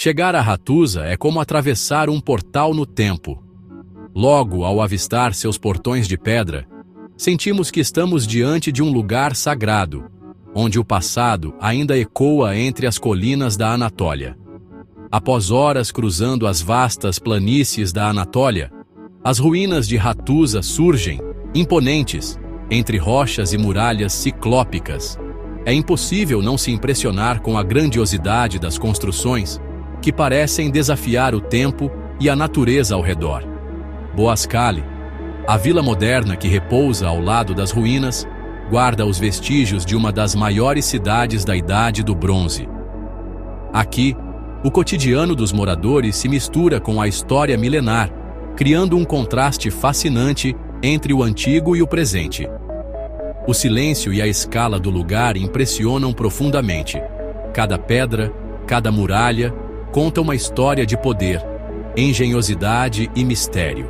Chegar a Hattusa é como atravessar um portal no tempo. Logo, ao avistar seus portões de pedra, sentimos que estamos diante de um lugar sagrado, onde o passado ainda ecoa entre as colinas da Anatólia. Após horas cruzando as vastas planícies da Anatólia, as ruínas de Hattusa surgem, imponentes, entre rochas e muralhas ciclópicas. É impossível não se impressionar com a grandiosidade das construções, que parecem desafiar o tempo e a natureza ao redor. Boğazkale, a vila moderna que repousa ao lado das ruínas, guarda os vestígios de uma das maiores cidades da Idade do Bronze. Aqui, o cotidiano dos moradores se mistura com a história milenar, criando um contraste fascinante entre o antigo e o presente. O silêncio e a escala do lugar impressionam profundamente. Cada pedra, cada muralha, conta uma história de poder, engenhosidade e mistério.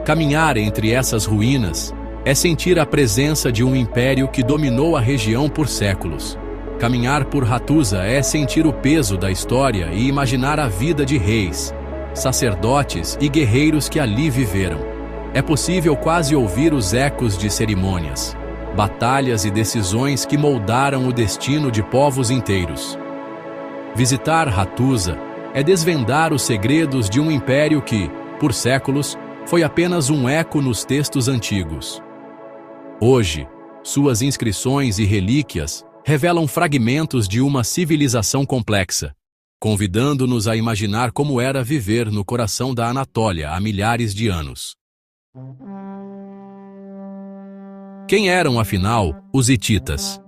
Caminhar entre essas ruínas é sentir a presença de um império que dominou a região por séculos. Caminhar por Hattusa é sentir o peso da história e imaginar a vida de reis, sacerdotes e guerreiros que ali viveram. É possível quase ouvir os ecos de cerimônias, batalhas e decisões que moldaram o destino de povos inteiros. Visitar Hattusa é desvendar os segredos de um império que, por séculos, foi apenas um eco nos textos antigos. Hoje, suas inscrições e relíquias revelam fragmentos de uma civilização complexa, convidando-nos a imaginar como era viver no coração da Anatólia há milhares de anos. Quem eram, afinal, os hititas?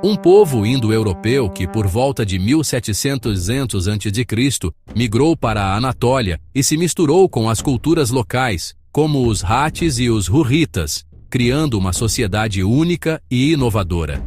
Um povo indo-europeu que, por volta de 1700 a.C., migrou para a Anatólia e se misturou com as culturas locais, como os Hatis e os Hurritas, criando uma sociedade única e inovadora.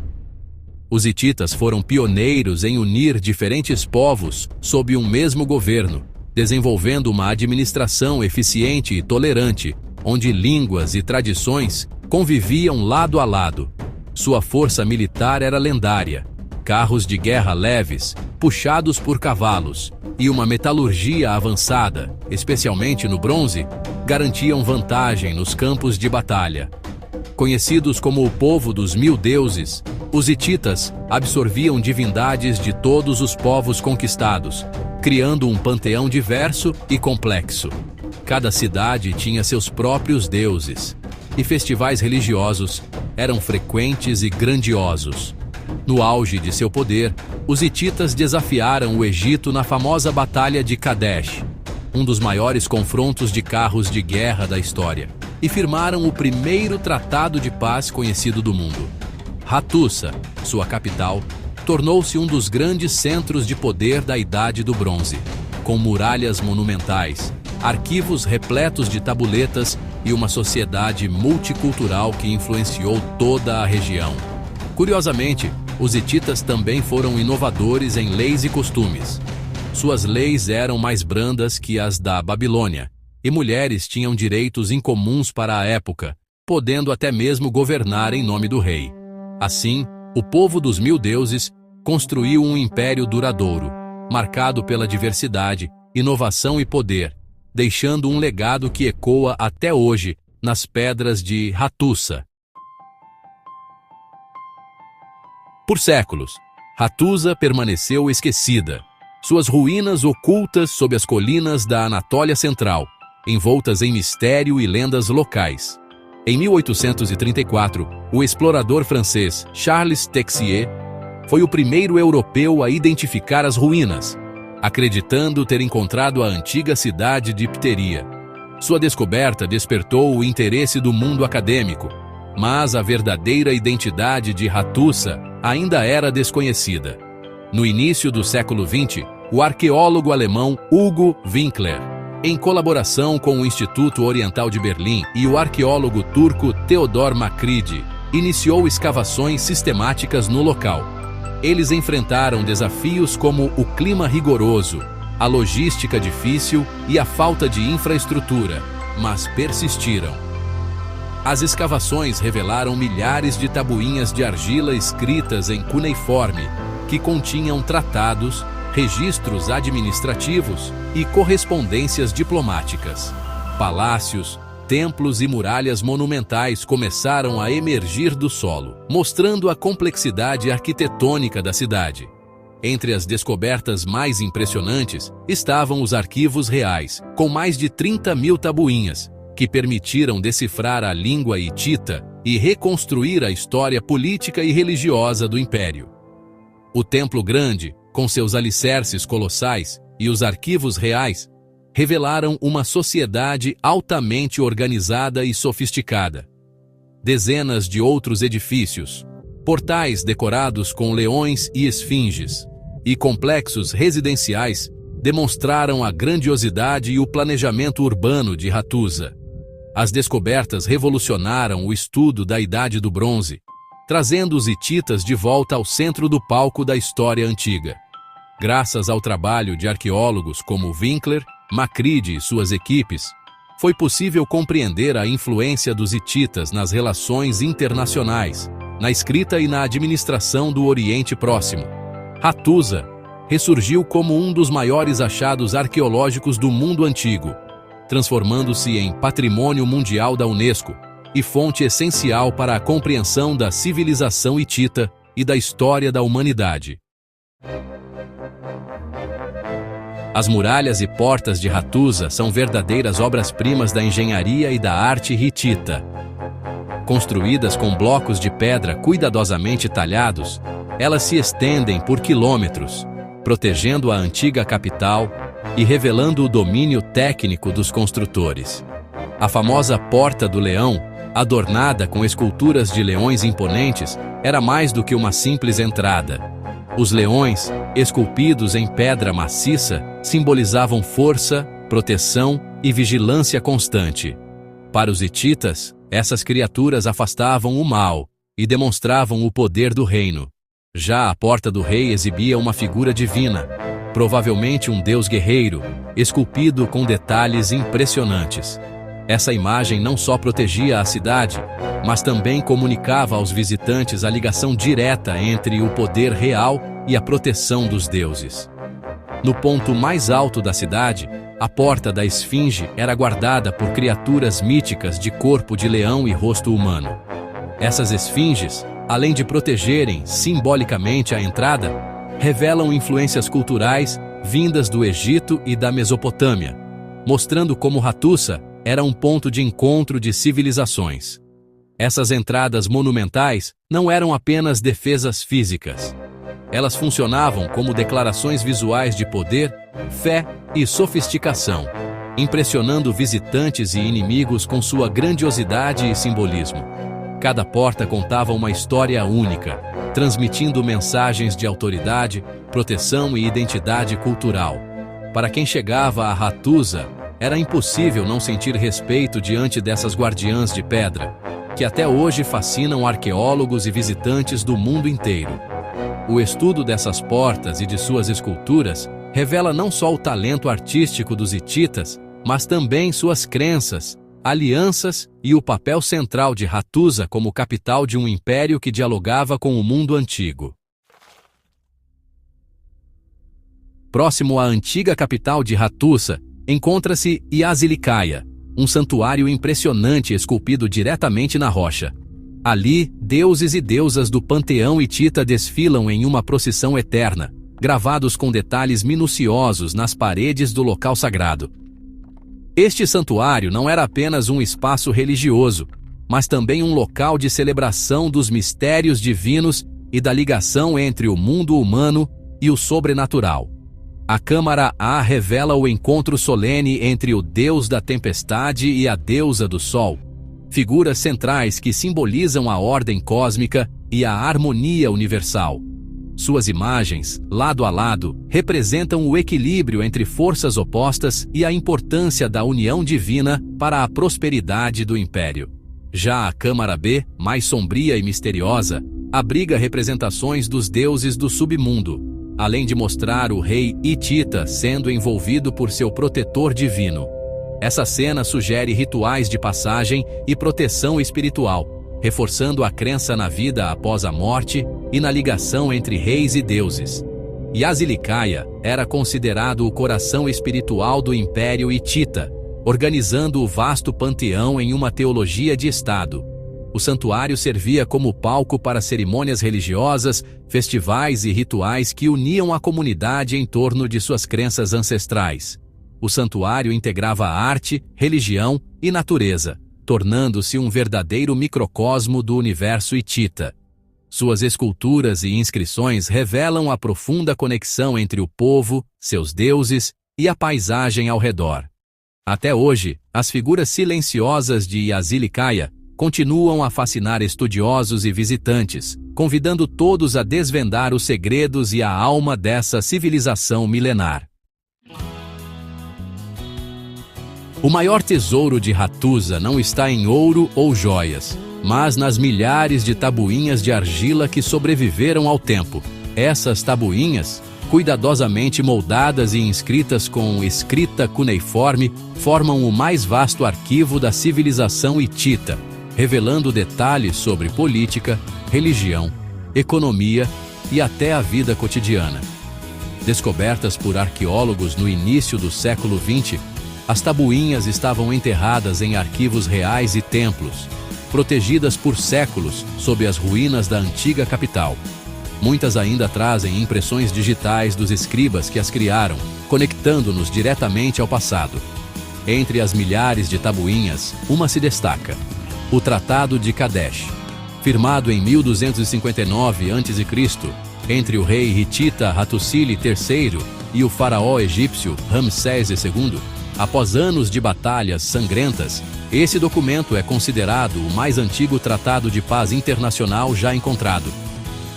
Os hititas foram pioneiros em unir diferentes povos sob um mesmo governo, desenvolvendo uma administração eficiente e tolerante, onde línguas e tradições conviviam lado a lado. Sua força militar era lendária, carros de guerra leves, puxados por cavalos, e uma metalurgia avançada, especialmente no bronze, garantiam vantagem nos campos de batalha. Conhecidos como o povo dos 1000 deuses, os hititas absorviam divindades de todos os povos conquistados, criando um panteão diverso e complexo. Cada cidade tinha seus próprios deuses, e festivais religiosos eram frequentes e grandiosos. No auge de seu poder, os hititas desafiaram o Egito na famosa Batalha de Kadesh, um dos maiores confrontos de carros de guerra da história, e firmaram o primeiro tratado de paz conhecido do mundo. Hattusa, sua capital, tornou-se um dos grandes centros de poder da Idade do Bronze, com muralhas monumentais, arquivos repletos de tabuletas e uma sociedade multicultural que influenciou toda a região. Curiosamente, os hititas também foram inovadores em leis e costumes. Suas leis eram mais brandas que as da Babilônia, e mulheres tinham direitos incomuns para a época, podendo até mesmo governar em nome do rei. Assim, o povo dos 1000 deuses construiu um império duradouro, marcado pela diversidade, inovação e poder, deixando um legado que ecoa até hoje nas pedras de Hattusa. Por séculos, Hattusa permaneceu esquecida, suas ruínas ocultas sob as colinas da Anatólia Central, envoltas em mistério e lendas locais. Em 1834, o explorador francês Charles Texier foi o primeiro europeu a identificar as ruínas, acreditando ter encontrado a antiga cidade de Pteria. Sua descoberta despertou o interesse do mundo acadêmico, mas a verdadeira identidade de Hattusa ainda era desconhecida. No início do século XX, o arqueólogo alemão Hugo Winkler, em colaboração com o Instituto Oriental de Berlim e o arqueólogo turco Theodor Makridi, iniciou escavações sistemáticas no local. Eles enfrentaram desafios como o clima rigoroso, a logística difícil e a falta de infraestrutura, mas persistiram. As escavações revelaram milhares de tabuinhas de argila escritas em cuneiforme, que continham tratados, registros administrativos e correspondências diplomáticas. Palácios, templos e muralhas monumentais começaram a emergir do solo, mostrando a complexidade arquitetônica da cidade. Entre as descobertas mais impressionantes estavam os arquivos reais, com mais de 30.000 tabuinhas, que permitiram decifrar a língua hitita e reconstruir a história política e religiosa do império. O Templo Grande, com seus alicerces colossais, e os arquivos reais, revelaram uma sociedade altamente organizada e sofisticada. Dezenas de outros edifícios, portais decorados com leões e esfinges, e complexos residenciais demonstraram a grandiosidade e o planejamento urbano de Hattusa. As descobertas revolucionaram o estudo da Idade do Bronze, trazendo os hititas de volta ao centro do palco da história antiga. Graças ao trabalho de arqueólogos como Winkler, Macready e suas equipes, foi possível compreender a influência dos hititas nas relações internacionais, na escrita e na administração do Oriente Próximo. Hattusa ressurgiu como um dos maiores achados arqueológicos do mundo antigo, transformando-se em patrimônio mundial da Unesco e fonte essencial para a compreensão da civilização hitita e da história da humanidade. As muralhas e portas de Hattusa são verdadeiras obras-primas da engenharia e da arte hitita. Construídas com blocos de pedra cuidadosamente talhados, elas se estendem por quilômetros, protegendo a antiga capital e revelando o domínio técnico dos construtores. A famosa Porta do Leão, adornada com esculturas de leões imponentes, era mais do que uma simples entrada. Os leões, esculpidos em pedra maciça, simbolizavam força, proteção e vigilância constante. Para os hititas, essas criaturas afastavam o mal e demonstravam o poder do reino. Já a Porta do Rei exibia uma figura divina, provavelmente um deus guerreiro, esculpido com detalhes impressionantes. Essa imagem não só protegia a cidade, mas também comunicava aos visitantes a ligação direta entre o poder real e a proteção dos deuses. No ponto mais alto da cidade, a Porta da Esfinge era guardada por criaturas míticas de corpo de leão e rosto humano. Essas esfinges, além de protegerem simbolicamente a entrada, revelam influências culturais vindas do Egito e da Mesopotâmia, mostrando como Hattusa era um ponto de encontro de civilizações. Essas entradas monumentais não eram apenas defesas físicas. Elas funcionavam como declarações visuais de poder, fé e sofisticação, impressionando visitantes e inimigos com sua grandiosidade e simbolismo. Cada porta contava uma história única, transmitindo mensagens de autoridade, proteção e identidade cultural. Para quem chegava a Hattusa, era impossível não sentir respeito diante dessas guardiãs de pedra, que até hoje fascinam arqueólogos e visitantes do mundo inteiro. O estudo dessas portas e de suas esculturas revela não só o talento artístico dos hititas, mas também suas crenças, alianças e o papel central de Hattusa como capital de um império que dialogava com o mundo antigo. Próximo à antiga capital de Hattusa, encontra-se Yazilikaia, um santuário impressionante esculpido diretamente na rocha. Ali, deuses e deusas do panteão hitita desfilam em uma procissão eterna, gravados com detalhes minuciosos nas paredes do local sagrado. Este santuário não era apenas um espaço religioso, mas também um local de celebração dos mistérios divinos e da ligação entre o mundo humano e o sobrenatural. A Câmara A revela o encontro solene entre o deus da tempestade e a deusa do sol, figuras centrais que simbolizam a ordem cósmica e a harmonia universal. Suas imagens, lado a lado, representam o equilíbrio entre forças opostas e a importância da união divina para a prosperidade do império. Já a Câmara B, mais sombria e misteriosa, abriga representações dos deuses do submundo, além de mostrar o rei hitita sendo envolvido por seu protetor divino. Essa cena sugere rituais de passagem e proteção espiritual, reforçando a crença na vida após a morte e na ligação entre reis e deuses. Yazilicaia era considerado o coração espiritual do Império Hitita, organizando o vasto panteão em uma teologia de Estado. O santuário servia como palco para cerimônias religiosas, festivais e rituais que uniam a comunidade em torno de suas crenças ancestrais. O santuário integrava arte, religião e natureza, tornando-se um verdadeiro microcosmo do universo hitita. Suas esculturas e inscrições revelam a profunda conexão entre o povo, seus deuses e a paisagem ao redor. Até hoje, as figuras silenciosas de Yazilicaia continuam a fascinar estudiosos e visitantes, convidando todos a desvendar os segredos e a alma dessa civilização milenar. O maior tesouro de Hattusa não está em ouro ou joias, mas nas milhares de tabuinhas de argila que sobreviveram ao tempo. Essas tabuinhas, cuidadosamente moldadas e inscritas com escrita cuneiforme, formam o mais vasto arquivo da civilização hitita, revelando detalhes sobre política, religião, economia e até a vida cotidiana. Descobertas por arqueólogos no início do século XX, as tabuinhas estavam enterradas em arquivos reais e templos, protegidas por séculos sob as ruínas da antiga capital. Muitas ainda trazem impressões digitais dos escribas que as criaram, conectando-nos diretamente ao passado. Entre as milhares de tabuinhas, uma se destaca: o Tratado de Kadesh, firmado em 1259 a.C., entre o rei hitita Hattusili III e o faraó egípcio Ramsés II. Após anos de batalhas sangrentas, esse documento é considerado o mais antigo tratado de paz internacional já encontrado.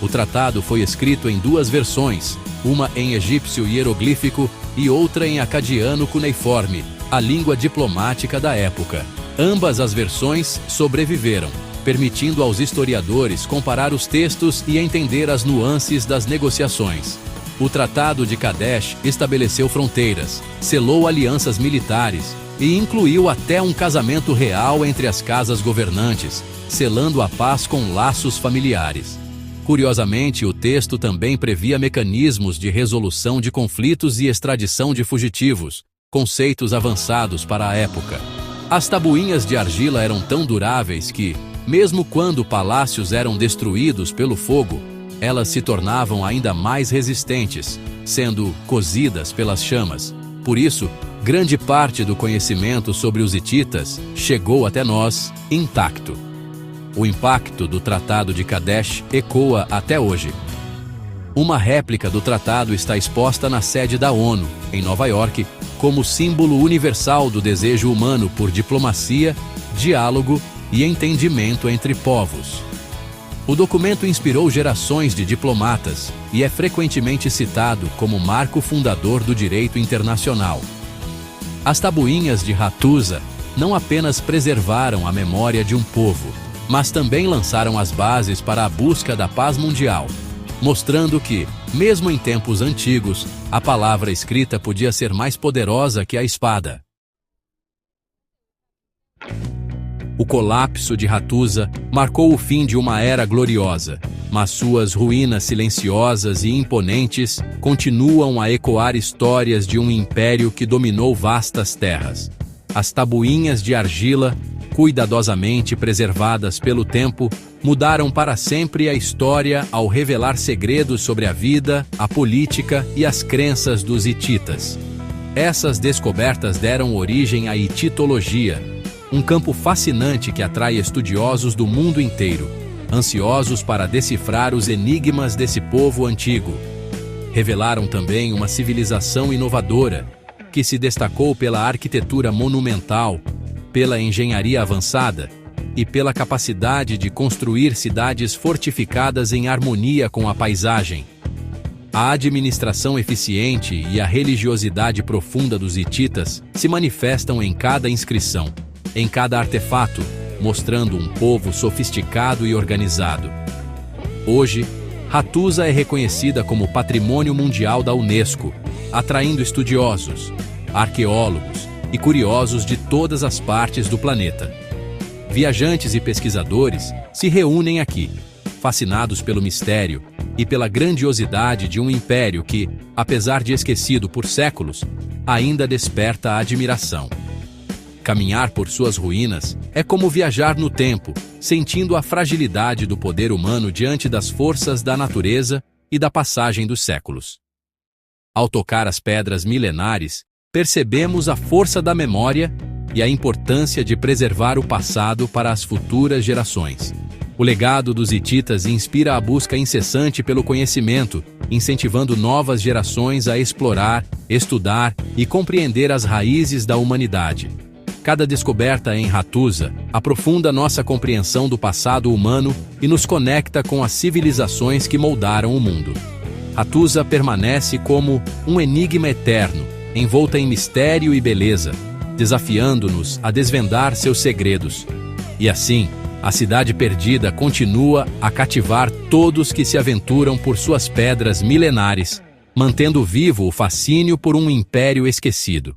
O tratado foi escrito em duas versões, uma em egípcio hieroglífico e outra em acadiano cuneiforme, a língua diplomática da época. Ambas as versões sobreviveram, permitindo aos historiadores comparar os textos e entender as nuances das negociações. O Tratado de Kadesh estabeleceu fronteiras, selou alianças militares e incluiu até um casamento real entre as casas governantes, selando a paz com laços familiares. Curiosamente, o texto também previa mecanismos de resolução de conflitos e extradição de fugitivos, conceitos avançados para a época. As tabuinhas de argila eram tão duráveis que, mesmo quando palácios eram destruídos pelo fogo, elas se tornavam ainda mais resistentes, sendo cozidas pelas chamas. Por isso, grande parte do conhecimento sobre os hititas chegou até nós intacto. O impacto do Tratado de Kadesh ecoa até hoje. Uma réplica do tratado está exposta na sede da ONU, em Nova York, como símbolo universal do desejo humano por diplomacia, diálogo e entendimento entre povos. O documento inspirou gerações de diplomatas e é frequentemente citado como marco fundador do direito internacional. As tabuinhas de Hattusa não apenas preservaram a memória de um povo, mas também lançaram as bases para a busca da paz mundial, mostrando que, mesmo em tempos antigos, a palavra escrita podia ser mais poderosa que a espada. O colapso de Hattusa marcou o fim de uma era gloriosa, mas suas ruínas silenciosas e imponentes continuam a ecoar histórias de um império que dominou vastas terras. As tabuinhas de argila, cuidadosamente preservadas pelo tempo, mudaram para sempre a história ao revelar segredos sobre a vida, a política e as crenças dos hititas. Essas descobertas deram origem à hititologia, um campo fascinante que atrai estudiosos do mundo inteiro, ansiosos para decifrar os enigmas desse povo antigo. Revelaram também uma civilização inovadora, que se destacou pela arquitetura monumental, pela engenharia avançada e pela capacidade de construir cidades fortificadas em harmonia com a paisagem. A administração eficiente e a religiosidade profunda dos hititas se manifestam em cada inscrição, em cada artefato, mostrando um povo sofisticado e organizado. Hoje, Hattusa é reconhecida como Patrimônio Mundial da Unesco, atraindo estudiosos, arqueólogos e curiosos de todas as partes do planeta. Viajantes e pesquisadores se reúnem aqui, fascinados pelo mistério, e pela grandiosidade de um império que, apesar de esquecido por séculos, ainda desperta a admiração. Caminhar por suas ruínas é como viajar no tempo, sentindo a fragilidade do poder humano diante das forças da natureza e da passagem dos séculos. Ao tocar as pedras milenares, percebemos a força da memória e a importância de preservar o passado para as futuras gerações. O legado dos hititas inspira a busca incessante pelo conhecimento, incentivando novas gerações a explorar, estudar e compreender as raízes da humanidade. Cada descoberta em Hattusa aprofunda nossa compreensão do passado humano e nos conecta com as civilizações que moldaram o mundo. Hattusa permanece como um enigma eterno, envolta em mistério e beleza, desafiando-nos a desvendar seus segredos. E assim, a cidade perdida continua a cativar todos que se aventuram por suas pedras milenares, mantendo vivo o fascínio por um império esquecido.